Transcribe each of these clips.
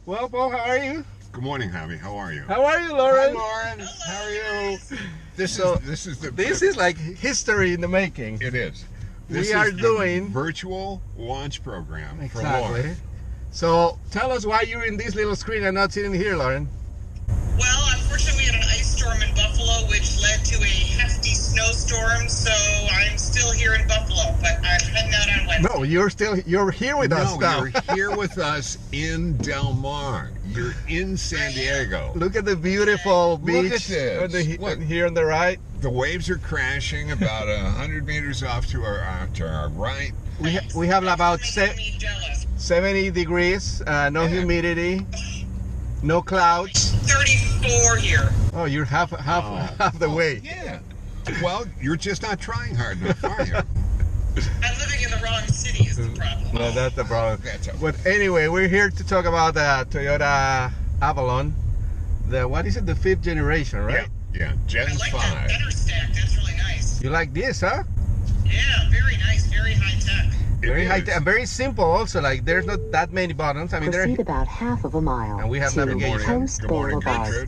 Well, Paul, how are you? Good morning, Javi. How are you? How are you, Lauren? Hi, Lauren. How are you? This is like history in the making. It is. We are doing virtual launch program for exactly. Lauren. So tell us why you're in this little screen and not sitting here, Lauren. Well, unfortunately, we had an ice storm in Buffalo, which led to a hefty snowstorm. So I'm still here in Buffalo, but I'm heading out on Wednesday. No, you're here with us now. You're here with us in Del Mar. You're in San Diego. Look at the beautiful beach. Look at this. Here on the right. The waves are crashing about 100 meters off to our right. We have about 70 degrees, no humidity, no clouds. 34 here. Oh, you're half the way. Yeah. Well, you're just not trying hard enough, are you? I'm living in the wrong city is the problem. No, that's the problem. That's okay. But anyway, we're here to talk about the Toyota Avalon. What is it? The 5th generation, right? Yeah, Gen 5. I like that better stack. That's really nice. You like this, huh? Yeah, very nice, very high tech. Very high tech, and very simple also. Like there's not that many buttons. I mean, proceed about half of a mile. And we have navigation. Coast Boulevard.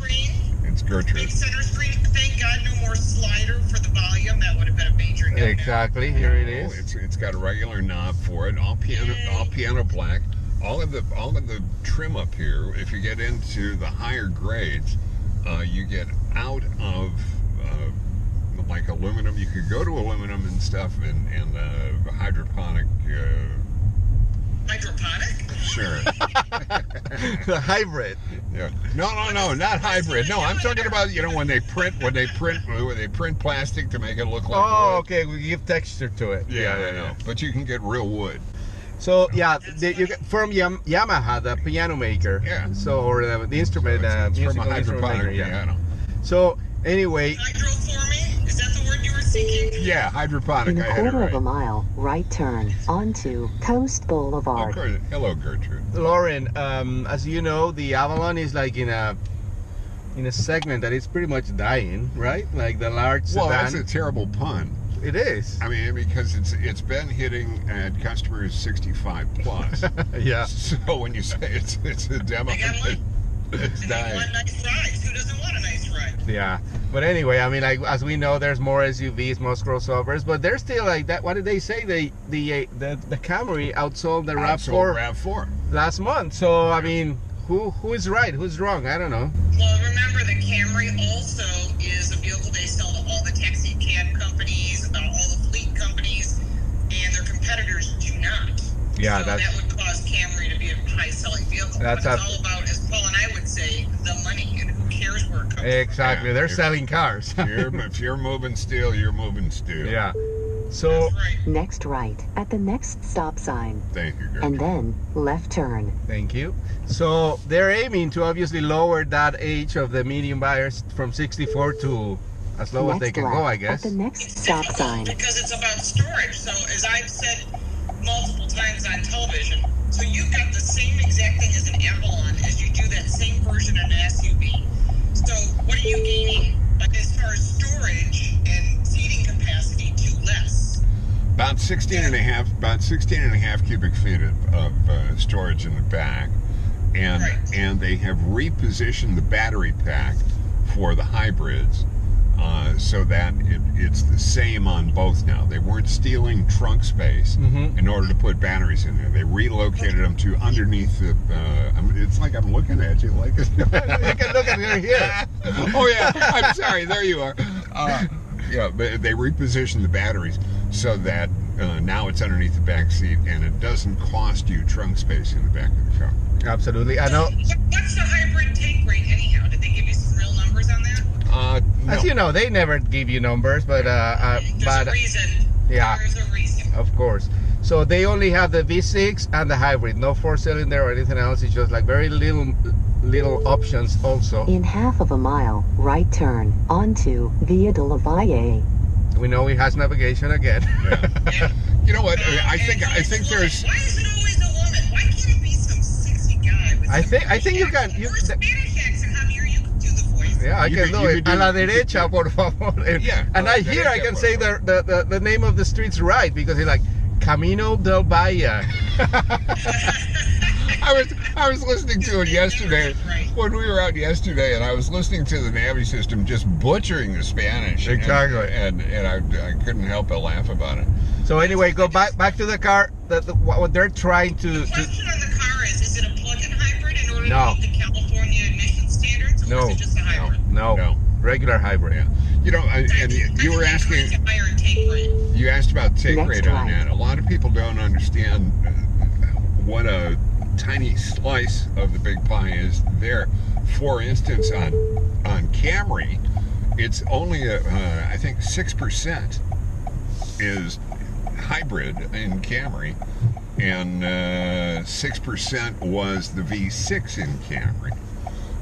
It's Gertrude. Big center screen. Thank God, no more slider for the volume. That would have been a major no-no. Exactly. Here it is. It's got a regular knob for it. All piano black. All of the trim up here. If you get into the higher grades, you get out of like aluminum. You could go to aluminum and stuff, and hydroponic. Hydroponic? Sure. The hybrid. Yeah. No, not hybrid. No, I'm talking about when they print plastic to make it look like wood. Okay, we give texture to it. Yeah. But you can get real wood. So yeah, you get from Yamaha, the piano maker. Yeah. So or the instrument. It's from a musical instrument hydroponic maker, yeah. piano. So anyway. Hydroforming? Is that the word you were seeking? Yeah, hydroponic. In a quarter of a mile, right turn onto Coast Boulevard. Oh, hello, Gertrude. Lauren, as you know, the Avalon is like in a segment that is pretty much dying, right? Like the large sedan. Well, that's a terrible pun. It is. I mean, because it's been hitting at customers 65 plus. Yeah. So when you say it's a demo, it's dying. Want nice rides. Who doesn't want a nice ride? Yeah. But anyway, I mean, like as we know, there's more SUVs, more crossovers, but they're still like that. What did they say? The Camry outsold the RAV4 last month. So I mean, who is right? Who's wrong? I don't know. Well, remember the Camry also is a vehicle they sell to all the taxi cab companies, all the fleet companies, and their competitors do not. Yeah, so that would cause Camry to be a high-selling vehicle. But it's all about, as Paul and I would say, the money, and who cares where it comes from. Exactly, they're selling cars. If you're moving steel, you're moving steel. Yeah. So next right at the next stop sign. Thank you, Gertrude. And then left turn. Thank you. So they're aiming to obviously lower that age of the medium buyers from 64 to as low as they can go, I guess. At the next stop sign. Because it's about storage. So as I've said multiple times on television, so you've got the same exact thing as an Avalon as you do that same version of an SUV. So what are you gaining as far as storage and seating capacity to less? About 16 and a half cubic feet of storage in the back, and they have repositioned the battery pack for the hybrids so that it's the same on both now. They weren't stealing trunk space in order to put batteries in there. They relocated them to underneath the. It's like I'm looking at you. Like you can look at me here. Oh yeah, I'm sorry. There you are. Yeah, but they repositioned the batteries so that now it's underneath the back seat, and it doesn't cost you trunk space in the back of the car. Absolutely, I know. What's the hybrid take rate anyhow? Did they give you some real numbers on that? No. As you know, they never give you numbers, but There's a reason. Yeah, There's a reason. Of course. So they only have the V6 and the hybrid, no 4-cylinder or anything else. It's just like very little options also. In half of a mile, right turn onto Via de la Valle. We know he has navigation again. Yeah. You know what? I think there's. Why is it always a woman? Why can't it be some sexy guy? With I think you can. Spanish accent, Javier, you can do the voice. Yeah, I can do it. A la derecha, por favor. Yeah. And I can say the name of the streets right, because it's like Camino del Valle. I was listening to it yesterday when we were out yesterday, and I was listening to the Navi system just butchering the Spanish. Exactly. And I couldn't help but laugh about it. So anyway, go back to the car. What they're trying to. The question on the car is it a plug-in hybrid in order No. to meet the California emission standards, or No. is it just a hybrid? No. Regular hybrid. Yeah. You know, and you were asking. Higher take rate. You asked about take Next rate on slide. that. A lot of people don't understand what a tiny slice of the big pie is there. For instance, on Camry, it's only I think 6% is hybrid in Camry, and 6% was the V6 in Camry.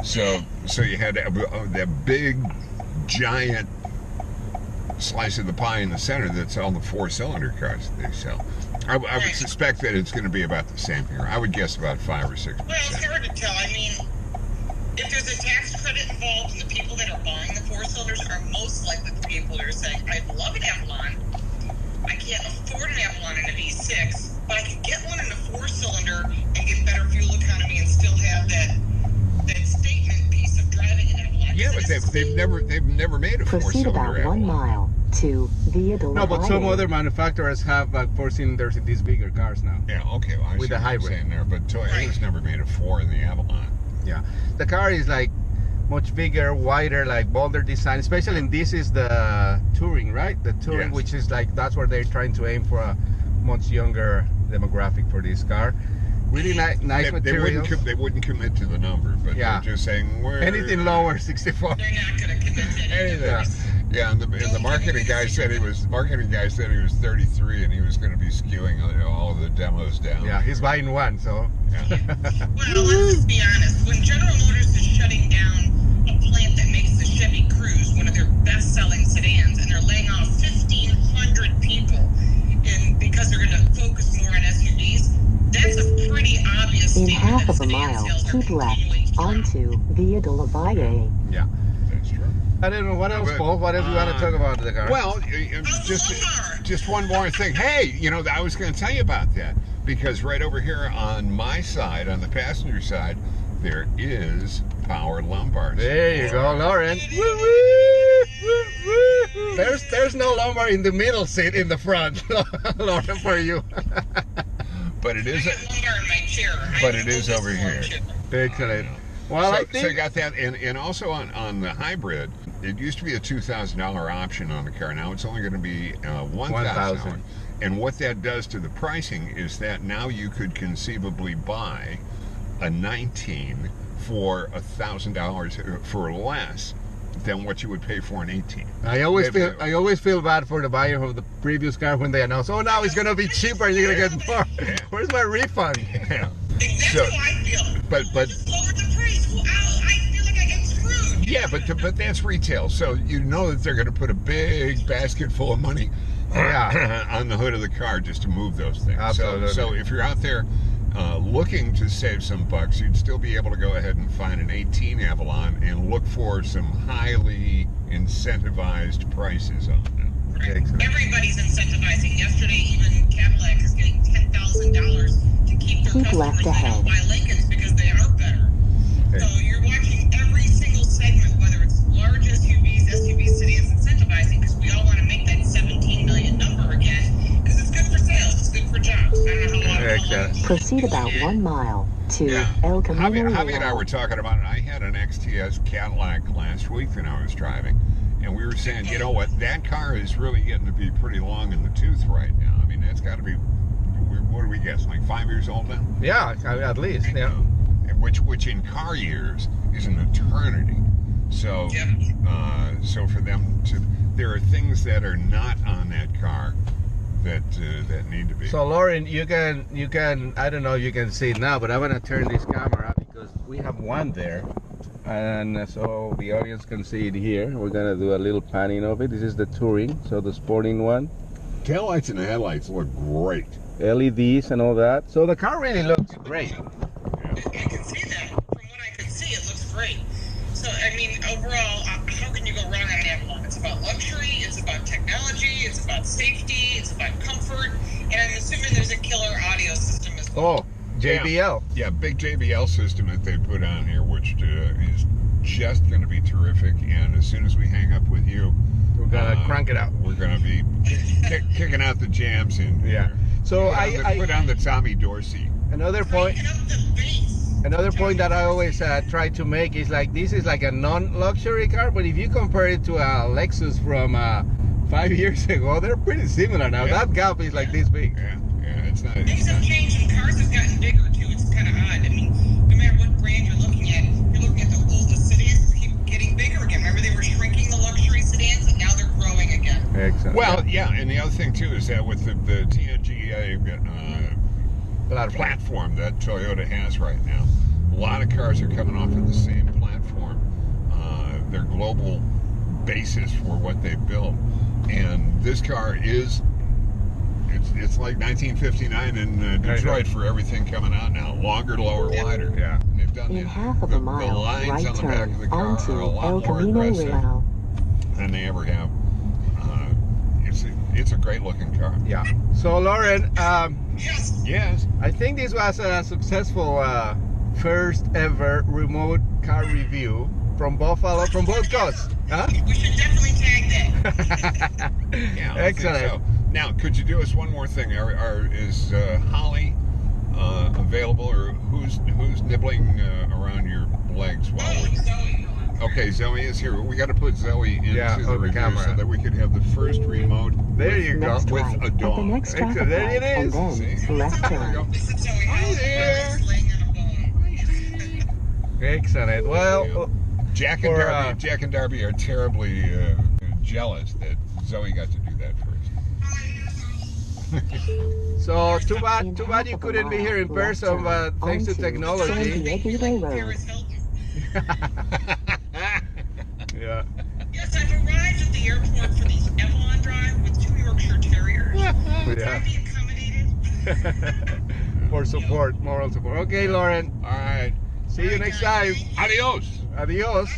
So you had that big giant slice of the pie in the center that's all the 4-cylinder cars that they sell. I would suspect that it's going to be about the same here. I would guess about 5 or 6%. Well, it's hard to tell. I mean, if there's a tax credit involved, and the people that are buying the 4-cylinders are most likely the people that are saying, I love an Avalon, I can't afford an Avalon in a V6, but I can get one in a 4-cylinder and get better fuel economy and still have that statement piece of driving an Avalon. Yeah, but they've never made a Proceed 4-cylinder about 1 Avalon. mile to Via de la No, but some Valle. other manufacturers have like 4-cylinders in these bigger cars now. Yeah, okay. Well, I With see the what you're hybrid. saying there, but Toyota's never made a 4 in the Avalon. Yeah, the car is like much bigger, wider, like bolder design. Especially in this is the Touring, right? The Touring, Yes. which is like that's where they're trying to aim for a much younger demographic for this car. Really nice material. They wouldn't commit to the number, but Yeah. they're just saying Anything lower, 64. They're not going to commit to anything. Anything. Yeah, and the marketing guy said he was 33 and he was going to be skewing all of the demos down. Yeah, he's buying one, so. Yeah. Well, let's just be honest. When General Motors is shutting down a plant that makes the Chevy Cruze, one of their best-selling sedans, and they're laying off 1,500 people because they're going to focus more on SUVs, that's a pretty obvious In statement half that of a sedan mile, sales are keep left continuing to drop. onto Via de la Valle. Yeah. That's true. I don't know what else, But, Paul. What else you want to talk about the car? Well, just one more thing. Hey, I was going to tell you about that because right over here on my side, on the passenger side, there is power lumbar. There you go, Lauren. There's no lumbar in the middle seat in the front, Lauren, for you. But it is. I got lumbar in my chair. But it is over here. Excellent. Well, I So think you got that, and also on the hybrid, it used to be a $2,000 option on the car. Now it's only going to be $1,000. And what that does to the pricing is that now you could conceivably buy a 19 for $1,000 for less than what you would pay for an 18. I always feel bad for the buyer of the previous car when they announce, oh, now it's gonna be cheaper and you're gonna get more. Yeah. Where's my refund? Yeah. That's So- how I feel. But Just lower the price. Well, I feel like I get screwed. yeah, but that's retail, so you know that they're going to put a big basket full of money on the hood of the car just to move those things. Absolutely. So if you're out there looking to save some bucks, you'd still be able to go ahead and find an 18 Avalon and look for some highly incentivized prices on it. Right. Excellent. Everybody's incentivizing. Yesterday, even Cadillac is getting $10,000 to keep their Keep customers left that ahead. don't buy Lincolns because they are better. Okay. So you're watching every single segment, whether it's large SUVs, sedans, incentivizing because we all want to make that 17 million number again because it's good for sales, it's good for jobs. I don't know how long. Excellent. Proceed about 1 mile to El Camino Javi and I Real. were talking about it. I had an XTS Cadillac last week when I was driving, and we were saying, you know what, that car is really getting to be pretty long in the tooth right now. I mean, that's got to be, what do we guess, like 5 years old now? Yeah, at least. Yeah. Which in car years is an eternity. So, so for them to, there are things that are not on that car that need to be. So Lauren, you can I don't know if you can see it now, but I'm gonna turn this camera because we have one there, and so the audience can see it here. We're gonna do a little panning of it. This is the Touring, so the sporting one. Tail lights and headlights look great. LEDs and all that. So the car really looks great. I can see that. From what I can see, it looks great. So, I mean, overall, how can you go wrong on an Avalon? It's about luxury, it's about technology, it's about safety, it's about comfort, and I'm assuming there's a killer audio system as well. Oh, JBL. Yeah, big JBL system that they put on here, which is just going to be terrific. And as soon as we hang up with you, We're gonna crank it out. We're going to be kicking out the jams in here. Yeah. So I put on the Tommy Dorsey. Another point. Cranking up the bass. Another point that I always try to make is like this is like a non-luxury car, but if you compare it to a Lexus from 5 years ago, they're pretty similar now. Yeah. That gap is like this big. Yeah, it's not. Things have changed and cars have gotten bigger too. It's kind of odd. I mean, no matter what brand you're looking at the sedans keep getting bigger again. Remember they were shrinking the luxury sedans and now they're growing again. Excellent. Well, yeah, and the other thing too is that with the TNGA platform that Toyota has right now, a lot of cars are coming off of the same platform. Their global basis for what they build, and this car is it's like 1959 in Detroit for everything coming out now. Longer, lower, wider. Yeah. And they've done In the, half of the, a mile, the lines right on the back of the turn car onto are a lot El more Camino aggressive Real. than they ever have. It's a great looking car. Yeah. So Lauren, Yes. I think this was a successful first ever remote car review from Buffalo, from both coasts. Huh? We should definitely tag that. Yeah. I Excellent. think so. Now, could you do us one more thing? Is Holly available, or who's nibbling around your legs while we're? Zoe. Okay, Zoe is here. We got to put Zoe into the the review camera. so that we could have the first remote. There you go. Next With right a at dog. the next Excellent. traffic There it light, and is. then See? left There we turn. go. This is Zoe. Hi there. Laying on a bone. Excellent. Well, Jack and Darby are terribly jealous that Zoe got to do that first. so too bad In you half of a couldn't be mile, here in left person, turn but thanks to onto technology. San Diego Road. Paris Hilton. Yeah. Yes, I've arrived at the airport for the Avalon drive with 2 Yorkshire Terriers. Can I Yeah. be accommodated? For support, moral support. Okay, Lauren. All right. See you next time. Adios. Adios. Adios.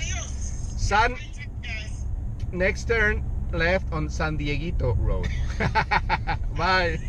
San, Guys. next turn left on San Dieguito Road. Bye.